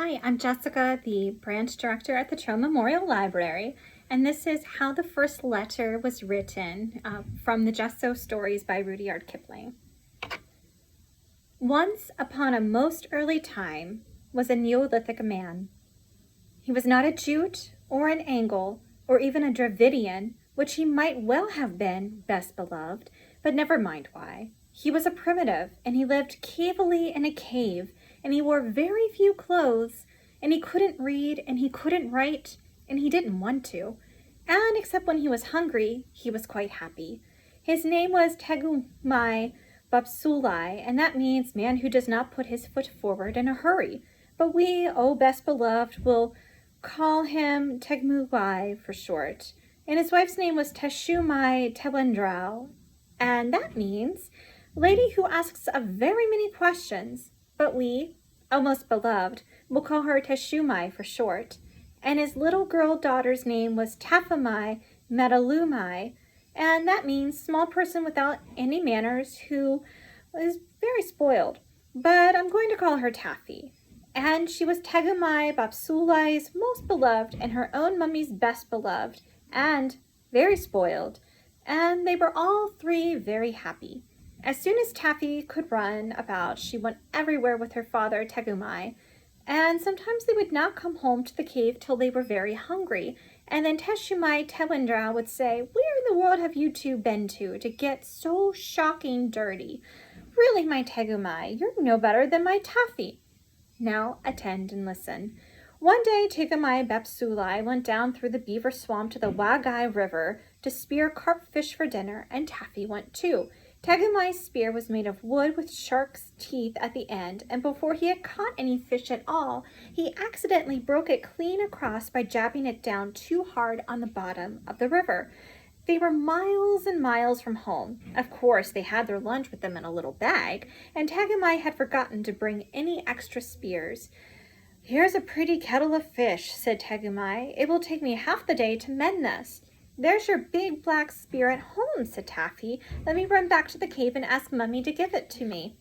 Hi, I'm Jessica, the branch director at the Cho Memorial Library, and this is how the first letter was written from the Just So Stories by Rudyard Kipling. Once upon a most early time was a Neolithic man. He was not a Jute or an Angle or even a Dravidian, which he might well have been, best beloved, but never mind why. He was a primitive, and he lived cavily in a cave, and he wore very few clothes, and he couldn't read, and he couldn't write, and he didn't want to. And except when he was hungry, he was quite happy. His name was Tegumai Bapsulai, and that means man who does not put his foot forward in a hurry. But we, oh best beloved, will call him Tegmugai for short. And his wife's name was Teshumai Tewendrau, and that means lady who asks a very many questions, but we, oh most beloved, will call her Teshumai for short. And his little girl daughter's name was Tafamai Metalumai, and that means small person without any manners who was very spoiled. But I'm going to call her Taffy. And she was Tegumai Bapsulai's most beloved and her own mummy's best beloved, and very spoiled. And they were all three very happy. As soon as Taffy could run about, she went everywhere with her father, Tegumai, and sometimes they would not come home to the cave till they were very hungry, and then Teshumai Tewendra would say, "Where in the world have you two been to get so shocking dirty? Really, my Tegumai, you're no better than my Taffy." Now attend and listen. One day, Tegumai Bapsulai went down through the beaver swamp to the Wagai River to spear carp fish for dinner, and Taffy went too. Tegumai's spear was made of wood with shark's teeth at the end, and before he had caught any fish at all, he accidentally broke it clean across by jabbing it down too hard on the bottom of the river. They were miles and miles from home. Of course, they had their lunch with them in a little bag, and Tegumai had forgotten to bring any extra spears. "Here's a pretty kettle of fish," said Tegumai. "It will take me half the day to mend this." "There's your big black spear at home," said Taffy. "Let me run back to the cave and ask Mummy to give it to me."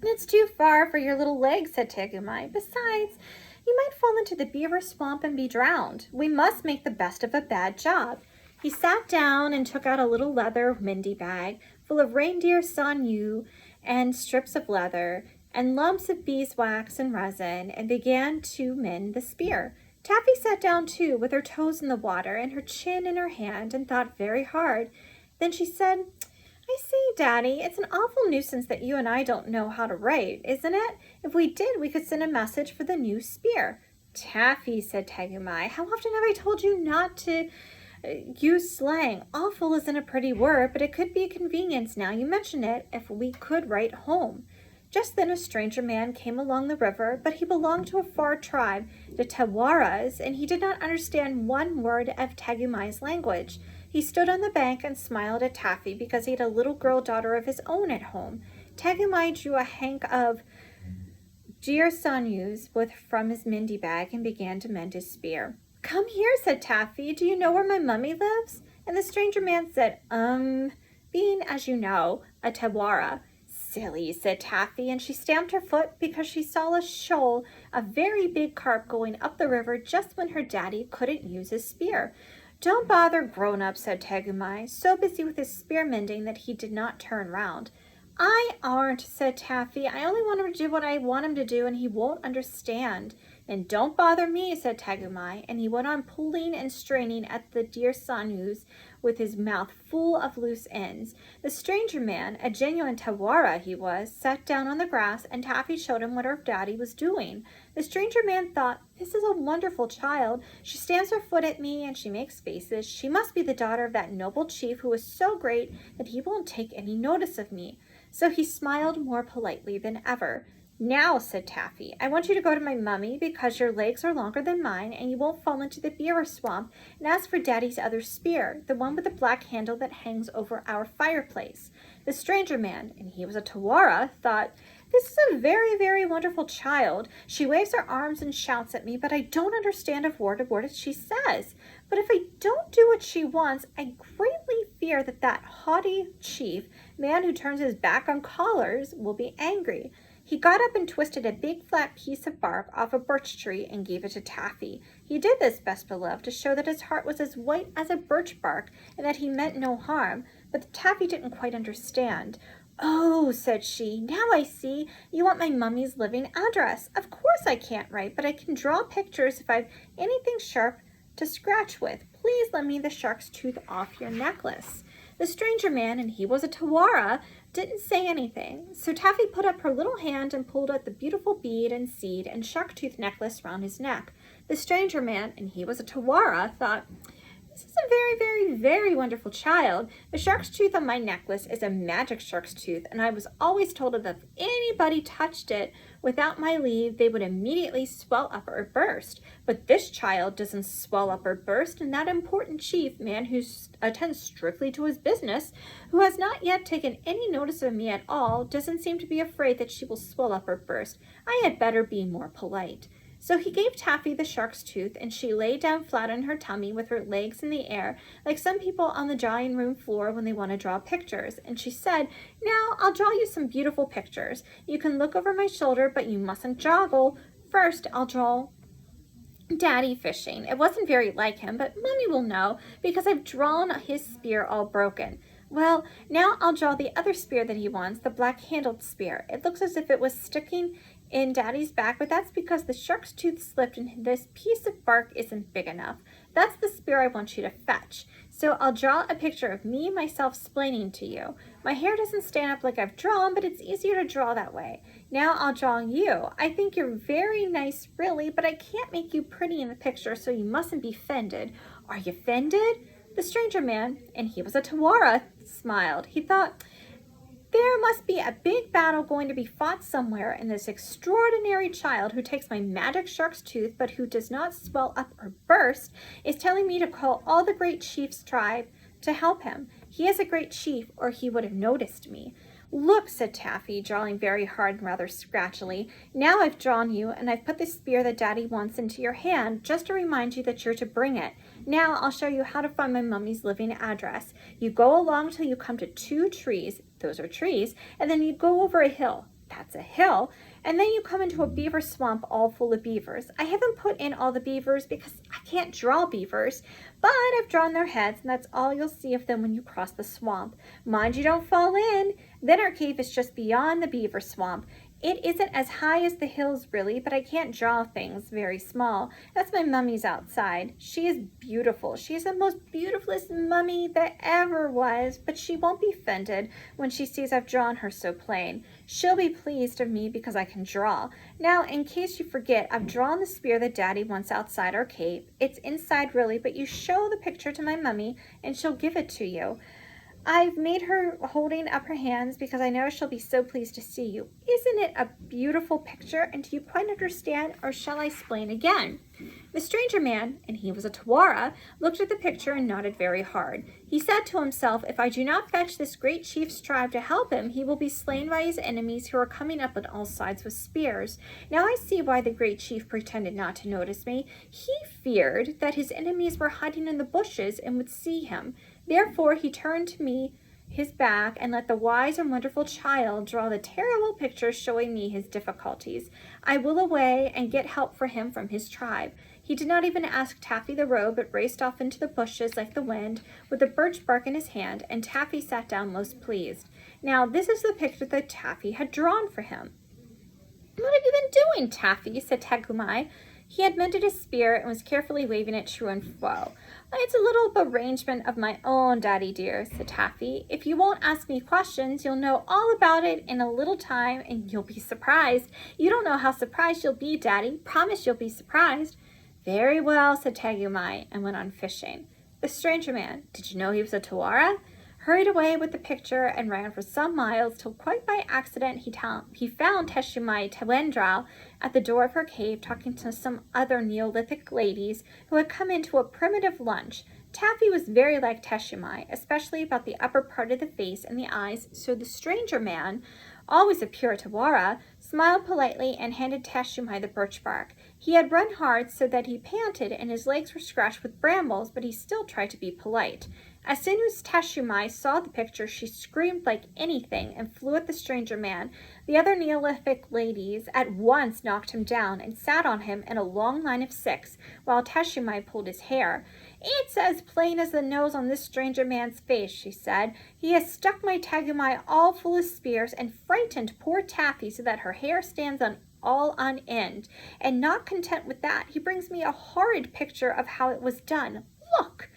"It's too far for your little legs," said Tegumai. "Besides, you might fall into the beaver swamp and be drowned. We must make the best of a bad job." He sat down and took out a little leather Mindy bag full of reindeer sinew and strips of leather and lumps of beeswax and resin, and began to mend the spear. Taffy sat down too, with her toes in the water and her chin in her hand, and thought very hard. Then she said, "I say, Daddy, it's an awful nuisance that you and I don't know how to write, isn't it? If we did, we could send a message for the new spear." "Taffy," said Tegumai, "how often have I told you not to use slang? Awful isn't a pretty word, but it could be a convenience now you mention it if we could write home." Just then a stranger man came along the river, but he belonged to a far tribe, the Tawaras, and he did not understand one word of Tegumai's language. He stood on the bank and smiled at Taffy because he had a little girl daughter of his own at home. Tegumai drew a hank of deer sinews from his Mindy bag and began to mend his spear. "Come here," said Taffy. "Do you know where my mummy lives?" And the stranger man said, being, as you know, a Tawara. "Silly," said Taffy, and she stamped her foot because she saw a shoal of very big carp going up the river just when her daddy couldn't use his spear. "Don't bother, grown-up," said Tegumai, so busy with his spear mending that he did not turn round. "I aren't," said Taffy. "I only want him to do what I want him to do, and he won't understand." "And don't bother me," said Tegumai, and he went on pulling and straining at the deer sinews with his mouth full of loose ends. The stranger man, a genuine Tawara he was, sat down on the grass, and Taffy showed him what her daddy was doing. The stranger man thought, "This is a wonderful child. She stamps her foot at me, and she makes faces. She must be the daughter of that noble chief who is so great that he won't take any notice of me." So he smiled more politely than ever. "Now," said Taffy, "I want you to go to my mummy because your legs are longer than mine and you won't fall into the beaver swamp, and ask for Daddy's other spear, the one with the black handle that hangs over our fireplace." The stranger man, and he was a Tawara, thought, "This is a very, very wonderful child. She waves her arms and shouts at me, but I don't understand a word she says. But if I don't do what she wants, I greatly fear that haughty chief, man who turns his back on callers, will be angry." He got up and twisted a big flat piece of bark off a birch tree and gave it to Taffy. He did this, best beloved, to show that his heart was as white as a birch bark and that he meant no harm, but Taffy didn't quite understand. "Oh," said she, "now I see. You want my mummy's living address. Of course I can't write, but I can draw pictures if I've anything sharp to scratch with. Please lend me the shark's tooth off your necklace." The stranger man, and he was a Tawara, didn't say anything, so Taffy put up her little hand and pulled out the beautiful bead and seed and shark tooth necklace round his neck. The stranger man, and he was a Tawara, thought, "This is a very, very, very wonderful child. The shark's tooth on my necklace is a magic shark's tooth, and I was always told that if anybody touched it without my leave, they would immediately swell up or burst. But this child doesn't swell up or burst, and that important chief, man who attends strictly to his business, who has not yet taken any notice of me at all, doesn't seem to be afraid that she will swell up or burst. I had better be more polite." So he gave Taffy the shark's tooth, and she lay down flat on her tummy with her legs in the air, like some people on the drawing room floor when they want to draw pictures. And she said, "Now I'll draw you some beautiful pictures. You can look over my shoulder, but you mustn't joggle. First, I'll draw Daddy fishing. It wasn't very like him, but Mummy will know because I've drawn his spear all broken. Well, now I'll draw the other spear that he wants, the black-handled spear. It looks as if it was sticking in Daddy's back, but that's because the shark's tooth slipped and this piece of bark isn't big enough. That's the spear I want you to fetch. So I'll draw a picture of me, myself, splaining to you. My hair doesn't stand up like I've drawn, but it's easier to draw that way. Now I'll draw you. I think you're very nice, really, but I can't make you pretty in the picture, so you mustn't be offended. Are you offended?" The stranger man, and he was a Tawara, smiled. He thought, "There must be a big battle going to be fought somewhere, and this extraordinary child who takes my magic shark's tooth but who does not swell up or burst is telling me to call all the great chief's tribe to help him. He is a great chief, or he would have noticed me." "Look," said Taffy, drawing very hard and rather scratchily. "Now I've drawn you, and I've put the spear that Daddy wants into your hand, just to remind you that you're to bring it. Now I'll show you how to find my mummy's living address. You go along till you come to 2 trees. Those are trees. And then you go over a hill. That's a hill. And then you come into a beaver swamp all full of beavers. I haven't put in all the beavers because I can't draw beavers, but I've drawn their heads, and that's all you'll see of them when you cross the swamp. Mind you don't fall in. Then our cave is just beyond the beaver swamp. It isn't as high as the hills, really, but I can't draw things very small. That's my mummy's outside. She is beautiful. She is the most beautifulest mummy that ever was, but she won't be offended when she sees I've drawn her so plain. She'll be pleased of me because I can draw. Now, in case you forget, I've drawn the spear that Daddy wants outside our cave. It's inside, really, but you show the picture to my mummy, and she'll give it to you. I've made her holding up her hands because I know she'll be so pleased to see you. Isn't it a beautiful picture? And do you quite understand, or shall I explain again?" The stranger man, and he was a Tawara, looked at the picture and nodded very hard. He said to himself, "If I do not fetch this great chief's tribe to help him, he will be slain by his enemies who are coming up on all sides with spears. Now I see why the great chief pretended not to notice me. He feared that his enemies were hiding in the bushes and would see him. Therefore he turned to me his back and let the wise and wonderful child draw the terrible picture showing me his difficulties. I will away and get help for him from his tribe." He did not even ask Taffy the robe, but raced off into the bushes like the wind, with the birch bark in his hand, and Taffy sat down most pleased. Now this is the picture that Taffy had drawn for him. "What have you been doing, Taffy?" said Tagumai. He had mended his spear and was carefully waving it to and fro. "It's a little arrangement of my own, Daddy dear," said Taffy. "If you won't ask me questions, you'll know all about it in a little time, and you'll be surprised. You don't know how surprised you'll be, Daddy. Promise you'll be surprised." "Very well," said Tagumai, and went on fishing. The stranger man, did you know he was a Tawara? Hurried away with the picture and ran for some miles till quite by accident he found Teshumai Tewendral at the door of her cave talking to some other Neolithic ladies who had come into a primitive lunch. Taffy was very like Teshumai, especially about the upper part of the face and the eyes, so the stranger man, always a pure Tawara, smiled politely and handed Teshumai the birch bark. He had run hard so that he panted and his legs were scratched with brambles, but he still tried to be polite. As soon as Teshumai saw the picture, she screamed like anything and flew at the stranger man. The other Neolithic ladies at once knocked him down and sat on him in a long line of 6, while Teshumai pulled his hair. "It's as plain as the nose on this stranger man's face," she said. "He has stuck my Tagumai all full of spears and frightened poor Taffy so that her hair stands all on end. And not content with that, he brings me a horrid picture of how it was done. Look!"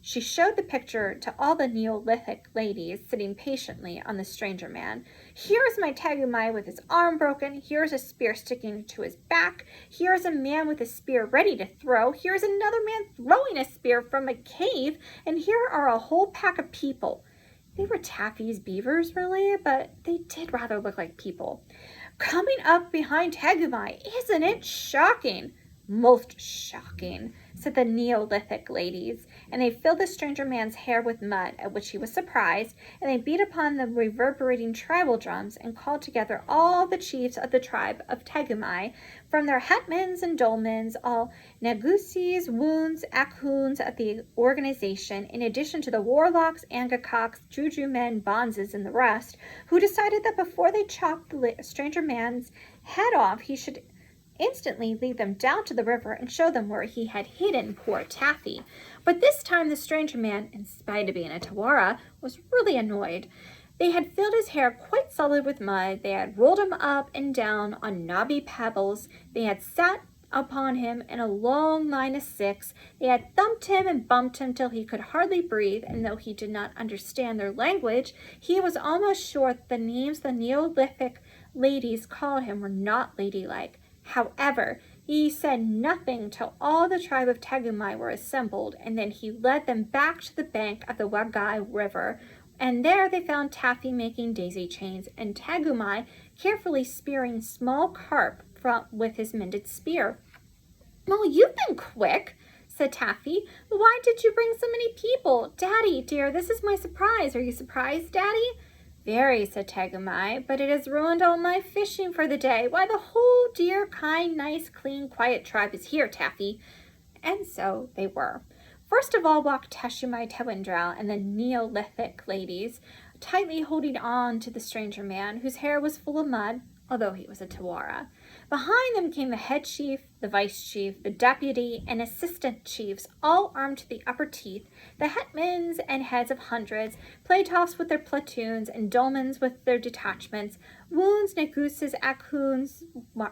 She showed the picture to all the Neolithic ladies sitting patiently on the stranger man. "Here is my Tagumai with his arm broken. Here is a spear sticking to his back. Here is a man with a spear ready to throw. Here is another man throwing a spear from a cave. And here are a whole pack of people." They were Taffy's beavers, really, but they did rather look like people. "Coming up behind Tagumai. Isn't it shocking?" "Most shocking," said the Neolithic ladies, and they filled the stranger man's hair with mud, at which he was surprised, and they beat upon the reverberating tribal drums and called together all the chiefs of the tribe of Tagumai, from their hetmans and dolmens, all Nagusis, Woons, Akhoons of the organization, in addition to the warlocks, Angakocks, Juju men, Bonzes, and the rest, who decided that before they chopped the stranger man's head off, he should instantly lead them down to the river and show them where he had hidden poor Taffy. But this time the stranger man, in spite of being a Tawara, was really annoyed. They had filled his hair quite solid with mud. They had rolled him up and down on knobby pebbles. They had sat upon him in a long line of 6. They had thumped him and bumped him till he could hardly breathe, and though he did not understand their language, he was almost sure that the names the Neolithic ladies called him were not ladylike. However, he said nothing till all the tribe of Tagumai were assembled, and then he led them back to the bank of the Wagai River, and there they found Taffy making daisy chains, and Tagumai carefully spearing small carp with his mended spear. "Well, you've been quick," said Taffy. "But why did you bring so many people? Daddy, dear, this is my surprise. Are you surprised, Daddy?" "Very," said Tagumai, "but it has ruined all my fishing for the day. Why, the whole dear, kind, nice, clean, quiet tribe is here, Taffy." And so they were. First of all walked Teshumai Tewendrau and the Neolithic ladies, tightly holding on to the stranger man, whose hair was full of mud, although he was a Tawara. Behind them came the head chief, the vice chief, the deputy, and assistant chiefs, all armed to the upper teeth, the hetmans and heads of hundreds, platoffs with their platoons, and dolmens with their detachments, woons, naguses, akhoons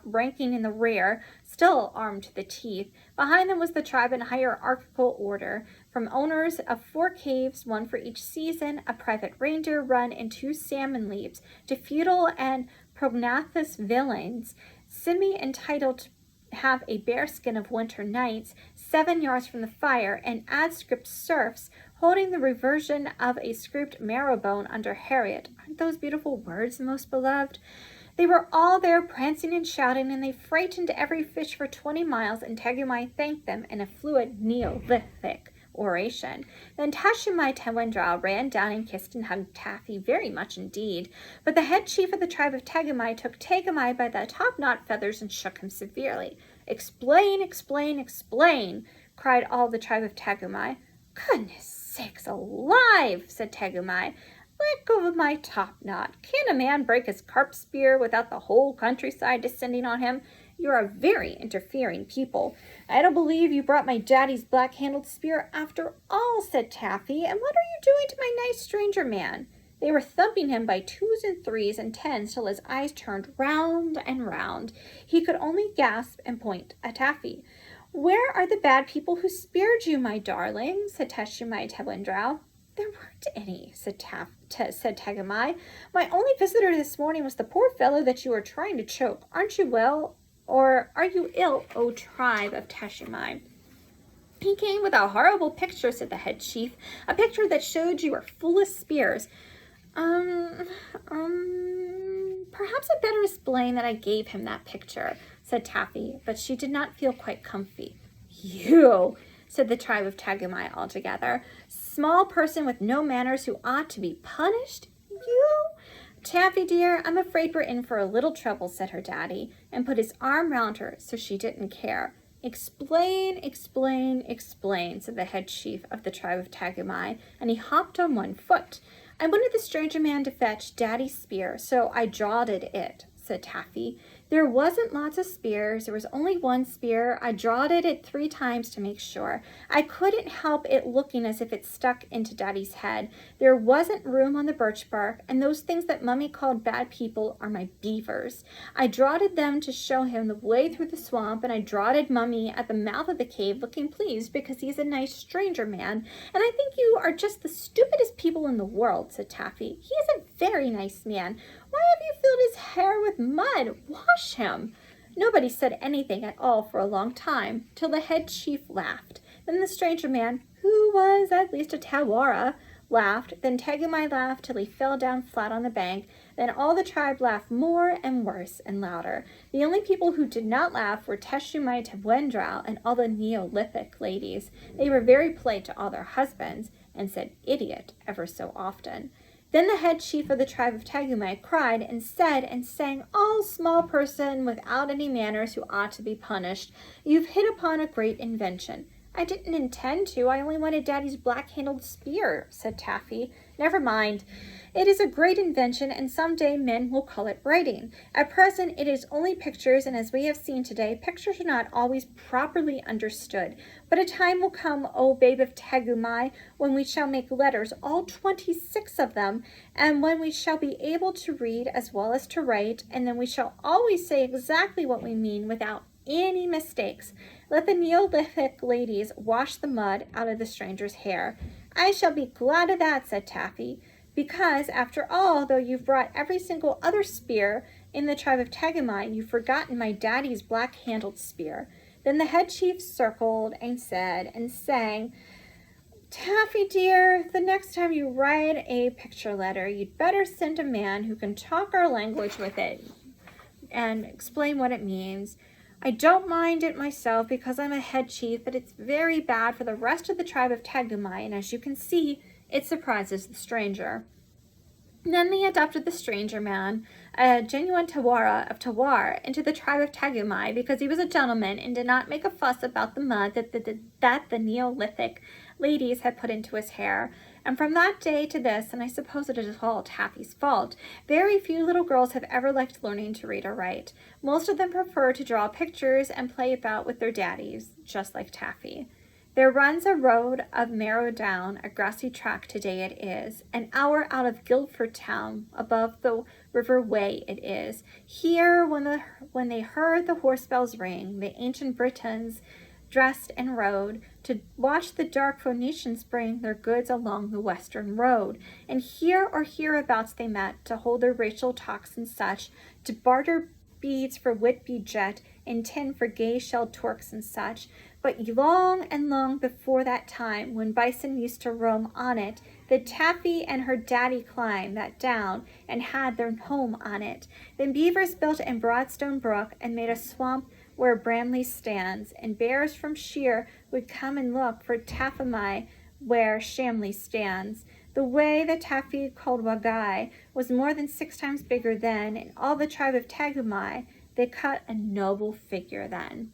ranking in the rear, still armed to the teeth. Behind them was the tribe in hierarchical order, from owners of 4 caves, 1 for each season, a private reindeer run, and 2 salmon leaps, to feudal and prognathous villains, semi-entitled to have a bearskin of winter nights, 7 yards from the fire, and adscript serfs holding the reversion of a scraped marrow-bone under Harriet. Aren't those beautiful words, most beloved? They were all there prancing and shouting, and they frightened every fish for 20 miles, and Tagumai thanked them in a fluent Neolithic oration. Then Teshumai Tewendrau ran down and kissed and hugged Taffy very much indeed. But the head chief of the tribe of Tagumai took Tagumai by the top-knot feathers and shook him severely. "Explain, explain, explain," cried all the tribe of Tagumai. "Goodness sakes alive," said Tagumai. "Let go of my top-knot. Can a man break his carp spear without the whole countryside descending on him? You're a very interfering people. I don't believe you brought my daddy's black-handled spear after all," said Taffy. "And what are you doing to my nice stranger man?" They were thumping him by 2s and 3s and 10s till his eyes turned round and round. He could only gasp and point at Taffy. "Where are the bad people who speared you, my darling?" said Teshumai Tewendrau. "There weren't any," said Tagumai. "My only visitor this morning was the poor fellow that you were trying to choke. Aren't you well? Or are you ill, O tribe of Teshumai?" "He came with a horrible picture," said the head chief. "A picture that showed you were full of spears." Perhaps I'd better explain that I gave him that picture," said Taffy, but she did not feel quite comfy. "You," said the tribe of Tagumai altogether. "Small person with no manners who ought to be punished? You?" "Taffy, dear, I'm afraid we're in for a little trouble," said her daddy, and put his arm round her so she didn't care. Explain, explain, explain, said the head chief of the tribe of Tagumai, and he hopped on one foot. I wanted the stranger man to fetch Daddy's spear, so I drawed it, said Taffy. There wasn't lots of spears. There was only one spear. I drawed it 3 times to make sure. I couldn't help it looking as if it stuck into Daddy's head. There wasn't room on the birch bark, and those things that Mummy called bad people are my beavers. I drawed them to show him the way through the swamp, and I drawed Mummy at the mouth of the cave looking pleased because he's a nice stranger man. And I think you are just the stupidest people in the world, said Taffy. He is a very nice man. Why have you filled his hair with mud? Wash him. Nobody said anything at all for a long time, till the head chief laughed. Then the stranger man, who was at least a Tawara, laughed. Then Tagumai laughed till he fell down flat on the bank. Then all the tribe laughed more and worse and louder. The only people who did not laugh were Teshumai Tebwendral and all the Neolithic ladies. They were very polite to all their husbands, and said idiot ever so often. Then the head chief of the tribe of Tagumai cried and said and sang, all small person without any manners who ought to be punished. You've hit upon a great invention. I didn't intend to. I only wanted Daddy's black-handled spear, said Taffy. Never mind. It is a great invention, and some day men will call it writing. At present, it is only pictures, and as we have seen today, pictures are not always properly understood. But a time will come, O babe of Tagumai, when we shall make letters, all 26 of them, and when we shall be able to read as well as to write, and then we shall always say exactly what we mean without any mistakes. Let the Neolithic ladies wash the mud out of the stranger's hair. I shall be glad of that, said Taffy, because, after all, though you've brought every single other spear in the tribe of Tagumai, you've forgotten my daddy's black-handled spear. Then the head chief circled and said and sang, Taffy, dear, the next time you write a picture letter, you'd better send a man who can talk our language with it and explain what it means. I don't mind it myself because I'm a head chief, but it's very bad for the rest of the tribe of Tagumai, and as you can see, it surprises the stranger. Then they adopted the stranger man, a genuine Tawara of Tawar, into the tribe of Tagumai because he was a gentleman and did not make a fuss about the mud that the Neolithic ladies had put into his hair. And from that day to this, and I suppose it is all Taffy's fault, very few little girls have ever liked learning to read or write. Most of them prefer to draw pictures and play about with their daddies, just like Taffy. There runs a road of Marrow Down, a grassy track today it is, an hour out of Guildford town, above the river way it is. Here, when they heard the horse bells ring, the ancient Britons dressed and rode to watch the dark Phoenicians bring their goods along the western road. And here or hereabouts they met to hold their racial talks and such, to barter beads for Whitby jet and tin for gay shelled Turks and such. But long and long before that time, when bison used to roam on it, the Taffy and her daddy climbed that down and had their home on it. Then beavers built in Broadstone Brook and made a swamp where Bramley stands, and bears from Sheer would come and look for Taffamai where Shamley stands. The way the Taffy called Wagai was more than 6 times bigger then, and all the tribe of Tagumai, they cut a noble figure then.